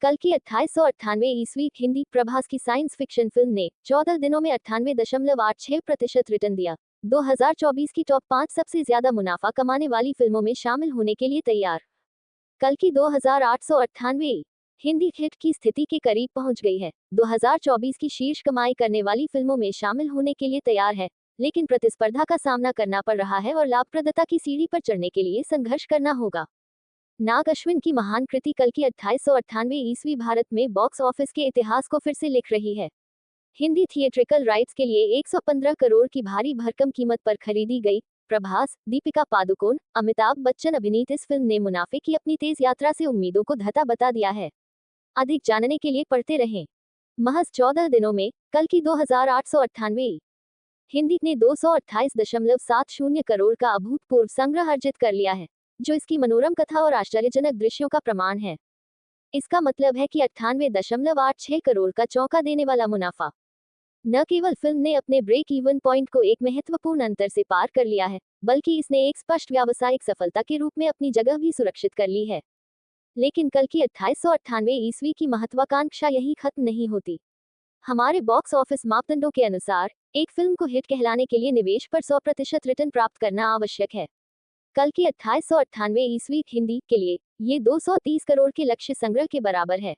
कल की 2898 ईस्वी हिंदी प्रभास की साइंस फिक्शन फिल्म ने 14 दिनों में 98.86% रिटर्न दिया। 2024 की टॉप 5 सबसे ज्यादा मुनाफा कमाने वाली फिल्मों में शामिल होने के लिए तैयार। कल की 2898 हिंदी हिट की स्थिति के करीब पहुंच गई है। 2024 की शीर्ष कमाई करने वाली फिल्मों में शामिल होने के लिए तैयार है, लेकिन प्रतिस्पर्धा का सामना करना पड़ रहा है और लाभप्रदता की सीढ़ी पर चढ़ने के लिए संघर्ष करना होगा। नाग अश्विन की महान कृति कल की 2898 ईस्वी भारत में बॉक्स ऑफिस के इतिहास को फिर से लिख रही है। हिंदी थिएट्रिकल राइट्स के लिए 115 करोड़ की भारी भरकम कीमत पर खरीदी गई। प्रभास, दीपिका पादुकोण, अमिताभ बच्चन अभिनीत इस फिल्म ने मुनाफे की अपनी तेज यात्रा से उम्मीदों को धता बता दिया है। अधिक जानने के लिए पढ़ते रहें। महज 14 दिनों में कल की 2898 हिंदी ने 228.70 करोड़ का अभूतपूर्व संग्रह अर्जित कर लिया है, जो इसकी मनोरम कथा और आश्चर्यजनक दृश्यों का प्रमाण है। इसका मतलब है कि 98.86 करोड़ का चौंका देने वाला मुनाफा। न केवल फिल्म ने अपने ब्रेक इवन पॉइंट को एक महत्वपूर्ण अंतर से पार कर लिया है, बल्कि इसने एक स्पष्ट व्यावसायिक सफलता के रूप में अपनी जगह भी सुरक्षित कर ली है। लेकिन कल की 2898 ईस्वी की महत्वाकांक्षा यही खत्म नहीं होती। हमारे बॉक्स ऑफिस मापदंडों के अनुसार एक फिल्म को हिट कहलाने के लिए निवेश पर 100% रिटर्न प्राप्त करना आवश्यक है। कल की 2898 ईस्वी हिंदी के लिए ये 230 करोड़ के लक्ष्य संग्रह के बराबर है।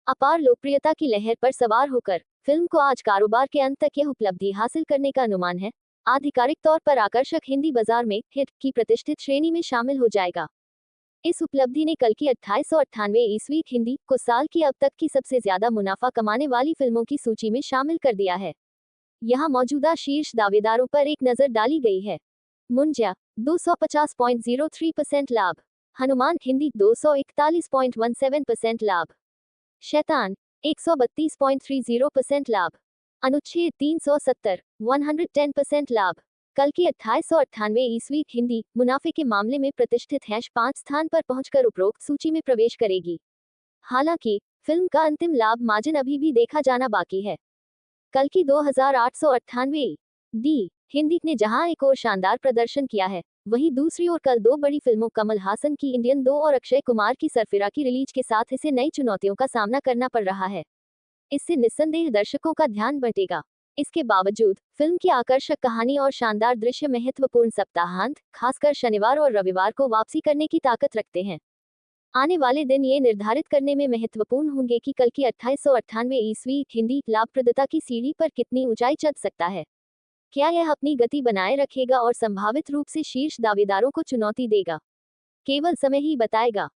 अपार लोकप्रियता की लहर पर सवार होकर फिल्म को आज कारोबार के अंत तक यह उपलब्धि हासिल करने का अनुमान है। आधिकारिक तौर पर आकर्षक हिंदी बाजार में हिट की प्रतिष्ठित श्रेणी में शामिल हो जाएगा। इस उपलब्धि ने कल की 2898 ईस्वी हिंदी को साल की अब तक की सबसे ज्यादा मुनाफा कमाने वाली फिल्मों की सूची में शामिल कर दिया है। यहाँ मौजूदा शीर्ष दावेदारों पर एक नजर डाली गई है। मुंजा 250.03% लाभ, हनुमान हिंदी 241.17% लाभ, शैतान 132.30% लाभ, अनुच्छेद 370 110% लाभ। कल की 2898 ईस्वी हिंदी मुनाफे के मामले में प्रतिष्ठित 5 स्थान पर पहुंचकर उपरोक्त सूची में प्रवेश करेगी। हालांकि फिल्म का अंतिम लाभ मार्जिन अभी भी देखा जाना बाकी है। कल की 2898 डी हिंदी ने जहां एक और शानदार प्रदर्शन किया है, वहीं दूसरी ओर कल दो बड़ी फिल्मों कमल हासन की इंडियन 2 और अक्षय कुमार की सरफिरा की रिलीज के साथ इसे नई चुनौतियों का सामना करना पड़ रहा है। इससे निस्संदेह दर्शकों का ध्यान बटेगा। इसके बावजूद फिल्म की आकर्षक कहानी और शानदार दृश्य महत्वपूर्ण सप्ताहांत, खासकर शनिवार और रविवार को वापसी करने की ताकत रखते हैं। आने वाले दिन ये निर्धारित करने में महत्वपूर्ण होंगे कि कल की 2898 ईस्वी हिंदी लाभप्रदता की सीढ़ी पर कितनी ऊंचाई चढ़ सकता है। क्या यह अपनी गति बनाए रखेगा और संभावित रूप से शीर्ष दावेदारों को चुनौती देगा? केवल समय ही बताएगा।